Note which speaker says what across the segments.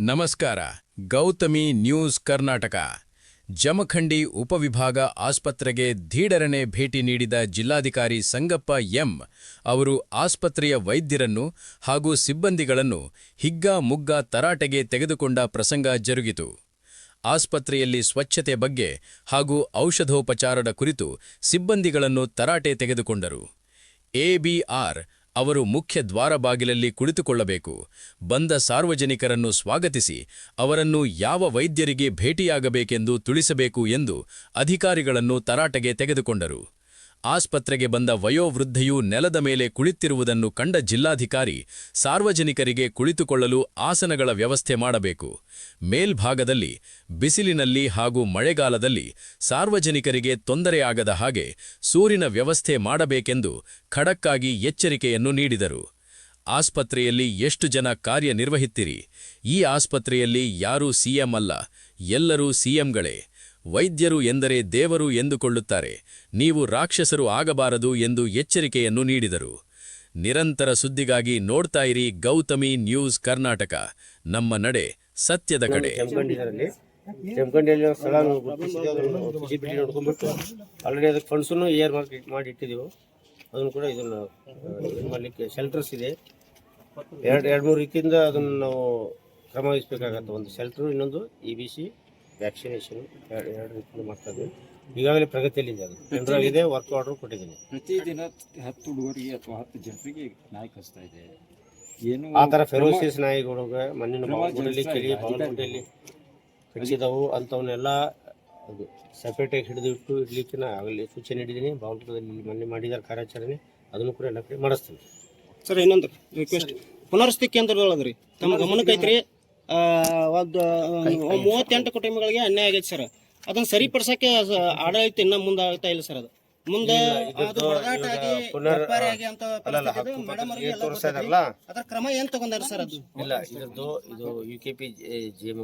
Speaker 1: ನಮಸ್ಕಾರ. ಗೌತಮಿ ನ್ಯೂಸ್ ಕರ್ನಾಟಕ. ಜಮಖಂಡಿ ಉಪವಿಭಾಗ ಆಸ್ಪತ್ರೆಗೆ ಧೀಡರನೆ ಭೇಟಿ ನೀಡಿದ ಜಿಲ್ಲಾಧಿಕಾರಿ ಸಂಗಪ್ಪ ಎಂ ಅವರು ಆಸ್ಪತ್ರೆಯ ವೈದ್ಯರನ್ನು ಹಾಗೂ ಸಿಬ್ಬಂದಿಗಳನ್ನು ಹಿಗ್ಗಾಮುಗ್ಗಾ ತರಾಟೆಗೆ ತೆಗೆದುಕೊಂಡ ಪ್ರಸಂಗ ಜರುಗಿತು. ಆಸ್ಪತ್ರೆಯಲ್ಲಿ ಸ್ವಚ್ಛತೆ ಬಗ್ಗೆ ಹಾಗೂ ಔಷಧೋಪಚಾರದ ಕುರಿತು ಸಿಬ್ಬಂದಿಗಳನ್ನು ತರಾಟೆ ತೆಗೆದುಕೊಂಡರು. ಎಬಿಆರ್ ಅವರು ಮುಖ್ಯ ದ್ವಾರ ಬಾಗಿಲಲ್ಲಿ ಕುಳಿತುಕೊಳ್ಳಬೇಕು. ಬಂದ ಸಾರ್ವಜನಿಕರನ್ನು ಸ್ವಾಗತಿಸಿ ಅವರನ್ನು ಯಾವ ವೈದ್ಯರಿಗೆ ಭೇಟಿಯಾಗಬೇಕೆಂದು ತಿಳಿಸಬೇಕು ಎಂದು ಅಧಿಕಾರಿಗಳನ್ನು ತರಾಟೆಗೆ ತೆಗೆದುಕೊಂಡರು. ಆಸ್ಪತ್ರೆಗೆ ಬಂದ ವಯೋವೃದ್ಧೆಯು ನೆಲದ ಮೇಲೆ ಕುಳಿತಿರುವುದನ್ನು ಕಂಡ ಜಿಲ್ಲಾಧಿಕಾರಿ ಸಾರ್ವಜನಿಕರಿಗೆ ಕುಳಿತುಕೊಳ್ಳಲು ಆಸನಗಳ ವ್ಯವಸ್ಥೆ ಮಾಡಬೇಕು. ಮೇಲ್ಭಾಗದಲ್ಲಿ ಬಿಸಿಲಿನಲ್ಲಿ ಹಾಗೂ ಮಳೆಗಾಲದಲ್ಲಿ ಸಾರ್ವಜನಿಕರಿಗೆ ತೊಂದರೆಯಾಗದ ಹಾಗೆ ಸೂರಿನ ವ್ಯವಸ್ಥೆ ಮಾಡಬೇಕೆಂದು ಖಡಕ್ಕಾಗಿ ಎಚ್ಚರಿಕೆಯನ್ನು ನೀಡಿದರು. ಆಸ್ಪತ್ರೆಯಲ್ಲಿ ಎಷ್ಟು ಜನ ಕಾರ್ಯನಿರ್ವಹಿಸುತ್ತೀರಿ? ಈ ಆಸ್ಪತ್ರೆಯಲ್ಲಿ ಯಾರೂ ಸಿಎಂ ಅಲ್ಲ, ಎಲ್ಲರೂ ಸಿಎಂಗಳೇ. ವೈದ್ಯರು ಎಂದರೆ ದೇವರು ಎಂದುಕೊಳ್ಳುತ್ತಾರೆ. ನೀವು ರಾಕ್ಷಸರು ಆಗಬಾರದು ಎಂದು ಎಚ್ಚರಿಕೆಯನ್ನು ನೀಡಿದರು. ನಿರಂತರ ಸುದ್ದಿಗಾಗಿ ನೋಡ್ತಾ ಇರಿ ಗೌತಮಿ ನ್ಯೂಸ್ ಕರ್ನಾಟಕ, ನಮ್ಮ ನಡೆ ಸತ್ಯದ ಕಡೆ.
Speaker 2: ಜಮಖಂಡಿಯಲ್ಲಿ ಸ್ಥಳ ನೋಡ್ಕೊಂಡ್ಬಿಟ್ಟು ಆಲ್ರೆಡಿ ಅದಕ್ಕೆ ಫಂಡ್ಸನ್ನು ಏರ್ ಮಾಡಿ ಇಟ್ಟಿದ್ದೀವಿ. ಅದನ್ನು ಕೂಡ ಇದನ್ನು ಮಾಡಲಿಕ್ಕೆ ಶೆಲ್ಟರ್ಸ್ ಇದೆ. ಎರಡು ರೀತಿಯಿಂದ ಅದನ್ನು ನಾವು ಕ್ರಮ ವಹಿಸಬೇಕಾಗತ್ತೆ. ಒಂದು ಶೆಲ್ಟರು, ಇನ್ನೊಂದು EBC ವ್ಯಾಕ್ಸಿನೇಷನ್, ಎರಡು ರೀತಿಯಿಂದ ಮಾಡ್ತಾ ಇದ್ದೀವಿ. ಈಗಾಗಲೇ ಪ್ರಗತಿಯಲ್ಲಿದೆ. ಅದು ಟೆಂಡರ್ ಆಗಿದೆ, ವರ್ಕ್ ಆರ್ಡರ್ ಕೊಟ್ಟಿದ್ದೀನಿ.
Speaker 3: ಪ್ರತಿದಿನ 10 ಹುಡುಗರಿಗೆ ಅಥವಾ 10 ಜನರಿಗೆ ನಾಯಿ ಕಚ್ತಾ ಇದೆ. ಏನು
Speaker 2: ಆ ಥರ ಫೆರೋಸಿಯಸ್ ನಾಯಿಗಳಿಗೆ ಮಣ್ಣಿನ ಬಾವುಟದಲ್ಲಿ ಬಾವುಟದಲ್ಲಿ ಕಚ್ಚಿದವು ಅಂಥವನ್ನೆಲ್ಲ ಅದು ಸೆಪರೇಟಾಗಿ ಹಿಡಿದಿಟ್ಟು ಇಡ್ಲಿಕ್ಕೆ ನಾ ಆಗಲಿ ಸೂಚನೆ ನೀಡಿದ್ದೀನಿ. ಬಾವುಟದಲ್ಲಿ ಮೊನ್ನೆ ಮಾಡಿದ್ದಾರೆ ಕಾರ್ಯಾಚರಣೆ, ಅದನ್ನು ಕೂಡ ಎಲ್ಲ ಕಡೆ ಮಾಡಿಸ್ತೀನಿ.
Speaker 4: ಸರ್, ಇನ್ನೊಂದು ರಿಕ್ವೆಸ್ಟ್, ಪುನರ್ವಸತಿ ಕೇಂದ್ರದೊಳಗ್ರಿ ತಮ್ಮ ಗಮನಕ್ಕೆ ಐತ್ರಿ. ಒಂದು 38 ಕುಟುಂಬಗಳಿಗೆ ಅನ್ಯಾಯ ಆಗೈತೆ ಸರ್. ಅದನ್ನ ಸರಿಪಡಿಸಕ್ಕೆ ಆಡಳಿತ ಇನ್ನ ಮುಂದೆ ಆಗ್ತಾ ಇಲ್ಲ ಸರ್. ಅದು ಮುಂದೆ ಅದರ ಕ್ರಮ ಏನ್ ತಗೊಂಡಾರ ಸರ್? ಅದು
Speaker 2: ಇಲ್ಲ, ಇದು UKP GM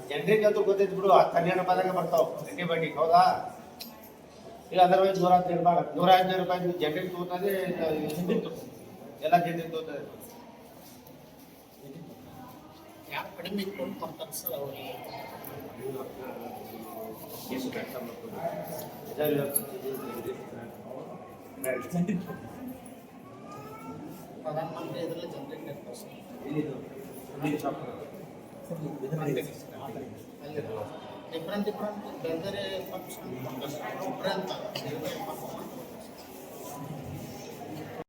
Speaker 2: ಜನರಿಗೆ ಅಂತ ಗೊತ್ತೈತಿ ಬಿಡು. 12 ಪದಂಗ ಬರ್ತಾವ ಆಂಟಿಬಯೋಟಿಕ್, ಹೌದಾ? ಇಲ್ಲ ಅದರ್ವೈಸ್ 115 ರೂಪಾಯಿ ಜನರಿಗೆ ತಗೋತದೆ, ಎಲ್ಲ ಜನರಿಗೆ ತಗೋತದೆ.
Speaker 5: ಯಾರು ಕಡಿಮೆ ಇಟ್ಕೊಂಡು ಕೊಡ್ತಾರೆ ಸರ್ ಅವರಿಗೆ. ಪ್ರಧಾನಮಂತ್ರಿ ಇದರಲ್ಲಿ ಜನರಿಗೆ ಇರ್ತಾರೆ ಸರ್. ಡಿಫ್ರೆಂಟ್ ಬೇರೆ ಬೇರೆ ಫಂಕ್ಷನ್ ಅಂತ